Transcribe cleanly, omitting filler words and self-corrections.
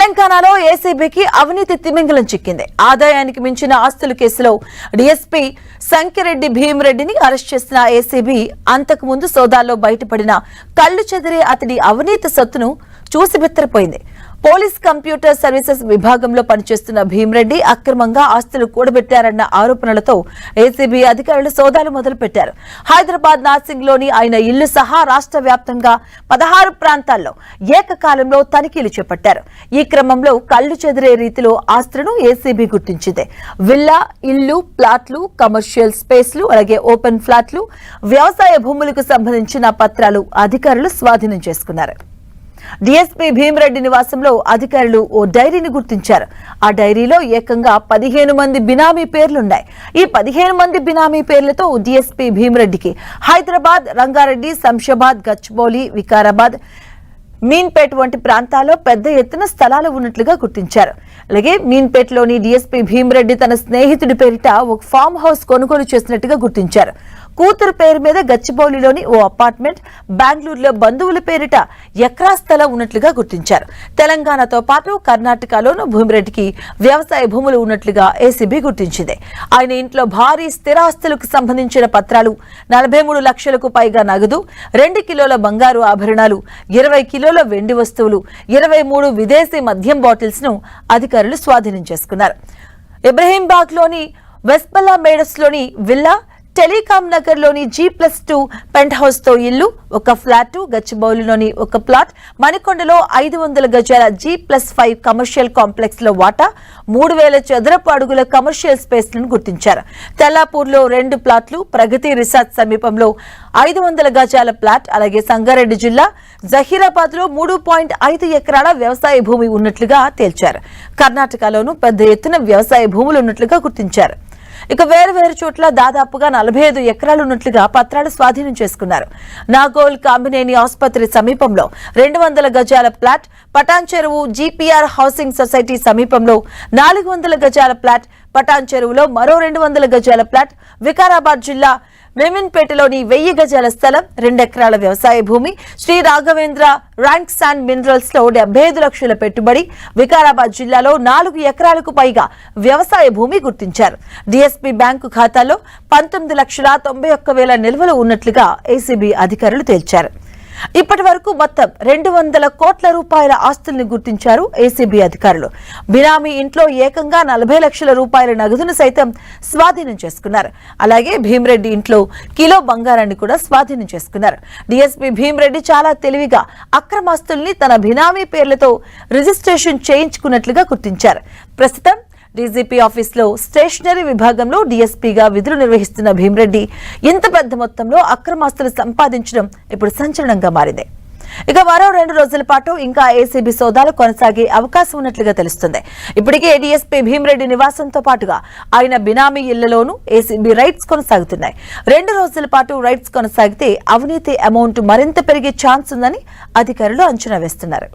తెలంగాణలో ఏసీబీకి అవినీతి తిమింగలం చిక్కింది. ఆదాయానికి మించిన ఆస్తుల కేసులో డీఎస్పీ సంకిరెడ్డి భీమిరెడ్డిని అరెస్ట్ చేసిన ఏసీబీ అంతకు ముందు సోదాల్లో బయటపడిన కళ్లు చెదిరే అతడి అవినీతి సొత్తును చూసి బిత్తరపోయింది. పోలీస్ కంప్యూటర్ సర్వీసెస్ విభాగంలో పనిచేస్తున్న భీమిరెడ్డి అక్రమంగా ఆస్తులు కూడబెట్టారన్న ఆరోపణలతో ఏసీబీ అధికారులు సోదాలు మొదలుపెట్టారు. హైదరాబాద్ నార్సింగ్లోని ఆయన ఇల్లు సహా రాష్ట్ర వ్యాప్తంగా 16 ప్రాంతాల్లో ఏకకాలంలో తనిఖీలు చేపట్టారు. ఈ క్రమంలో కళ్లు చెదిరే రీతిలో ఆస్తులను ఏసీబీ గుర్తించింది. విల్లా, ఇల్లు, ప్లాట్లు, కమర్షియల్ స్పేస్లు, అలాగే ఓపెన్ ఫ్లాట్లు, వ్యవసాయ భూములకు సంబంధించిన పత్రాలు అధికారులు స్వాధీనం చేసుకున్నారు. డీఎస్పీ భీమిరెడ్డి నివాసంలో అధికారులు ఓ డైరీని గుర్తించారు. ఆ డైరీలో ఏకంగా 15 మంది బినామీ పేర్లున్నాయి. ఈ 15 మంది బినామీ పేర్లతో డీఎస్పీ భీమిరెడ్డికి హైదరాబాద్, రంగారెడ్డి, శంషాబాద్, గచ్చిబౌలి, వికారాబాద్, మీన్పేట్ వంటి ప్రాంతాల్లో పెద్ద ఎత్తున స్థలాలు ఉన్నట్లుగా గుర్తించారు. అలాగే మీన్పేట్లోని డీఎస్పీ భీమిరెడ్డి తన స్నేహితుడి పేరిట ఒక ఫామ్ హౌస్ కొనుగోలు చేసినట్టుగా గుర్తించారు. కూతురు పేరు మీద గచ్చిబౌలిలోని ఓ అపార్ట్మెంట్, బెంగళూరులో బంధువుల పేరిట ఎకరా స్థలం ఉన్నట్లుగా గుర్తించారు. తెలంగాణతో పాటు కర్ణాటకలోనూ భూమిరెడ్డికి వ్యవసాయ భూములు ఉన్నట్లుగా ఏసీబీ గుర్తించింది. ఆయన ఇంట్లో భారీ స్థిరాస్తులకు సంబంధించిన పత్రాలు, 43 లక్షలకు పైగా నగదు, 2 కిలోల బంగారు ఆభరణాలు, 20 కిలోల వెండి వస్తువులు, 23 విదేశీ మద్యం బాటిల్స్ ను అధికారులు స్వాధీనం చేసుకున్నారు. ఇబ్రహీంబాగ్ లోని వెస్పల్లా మేడస్ లోని విల్లా, టెలికాం నగర్ లోని G+2 పెంట్ హౌస్ తో ఇల్లు, ఒక ఫ్లాట్, గచ్చిబౌలిలోని ఒక ప్లాట్, మణికొండలో 500 గజాల G+5 కమర్షియల్ కాంప్లెక్స్ లో వాటా, 3000 చదరపు అడుగుల కమర్షియల్ స్పేస్ లను గుర్తించారు. తెల్లాపూర్ లో 2 ప్లాట్లు, ప్రగతి రిసార్ట్ సమీపంలో 500 గజాల ప్లాట్, అలాగే సంగారెడ్డి జిల్లా జహీరాబాద్ లో 3.5 ఎకరాల వ్యవసాయ భూమి ఉన్నట్లుగా తేల్చారు. కర్ణాటకలోనూ పెద్ద ఎత్తున వ్యవసాయ భూములు ఉన్నట్లుగా గుర్తించారు. ఇక వేరు చోట్ల దాదాపుగా 45 ఎకరాలు ఉన్నట్లుగా పత్రాలు స్వాధీనం చేసుకున్నారు. నాగోల్ కామినేని ఆసుపత్రి సమీపంలో 200 గజాల ప్లాట్, పటాన్ చెరువు జీపీఆర్ హౌసింగ్ సొసైటీ సమీపంలో 400 గజాల ప్లాట్, పటాన్ చెరువులో మరో 200 గజాల ప్లాట్, వికారాబాద్ జిల్లా మెమిన్పేటలోని 1000 గజాల స్థలం, 2 ఎకరాల వ్యవసాయ భూమి, Shri Raghavendra rank sand minerals లో 75 లక్షల పెట్టుబడి, వికారాబాద్ జిల్లాలో 4 ఎకరాలకు పైగా వ్యవసాయ భూమి గుర్తించారు. డీఎస్పీ బ్యాంకు ఖాతాలో 19,91,000 నిల్వలు ఉన్నట్లుగా ఏసీబీ అధికారులు తేల్చారు. ఇప్పటి వరకు మొత్తం 200 కోట్ల రూపాయల ఆస్తుల్ని గుర్తించారు ఏసీబీ అధికారులు. బినామీ ఇంట్లో ఏకంగా 40 లక్షల రూపాయల నగదును సైతం స్వాధీనం చేసుకున్నారు. అలాగే భీమిరెడ్డి ఇంట్లో కిలో బంగారాన్ని కూడా స్వాధీనం చేసుకున్నారు. డీఎస్పీ భీమిరెడ్డి చాలా తెలివిగా అక్రమాస్తుల్ని తన బినామీ పేర్లతో రిజిస్ట్రేషన్ చేయించుకున్నట్లుగా గుర్తించారు. ప్రస్తుతం డీజీపీ ఆఫీసులో స్టేషనరీ విభాగంలో డీఎస్పీగా విధులు నిర్వహిస్తున్న భీమిరెడ్డి ఇంత పెద్ద మొత్తంలో అక్రమాస్తులు సంపాదించడం ఇప్పుడు సంచలనంగా మారింది. ఇక మరో 2 రోజుల పాటు ఇంకా ఏసీబీ సోదాలు కొనసాగే అవకాశం ఉన్నట్లుగా తెలుస్తుంది. ఇప్పటికే డీఎస్పీ భీమిరెడ్డి నివాసంతో పాటుగా ఆయన బినామీ ఇళ్లలోనూ ఏసీబీ రైడ్స్ కొనసాగుతున్నాయి. 2 రోజుల పాటు రైడ్స్ కొనసాగితే అవినీతి అమౌంట్ మరింత పెరిగే ఛాన్స్ ఉందని అధికారులు అంచనా వేస్తున్నారు.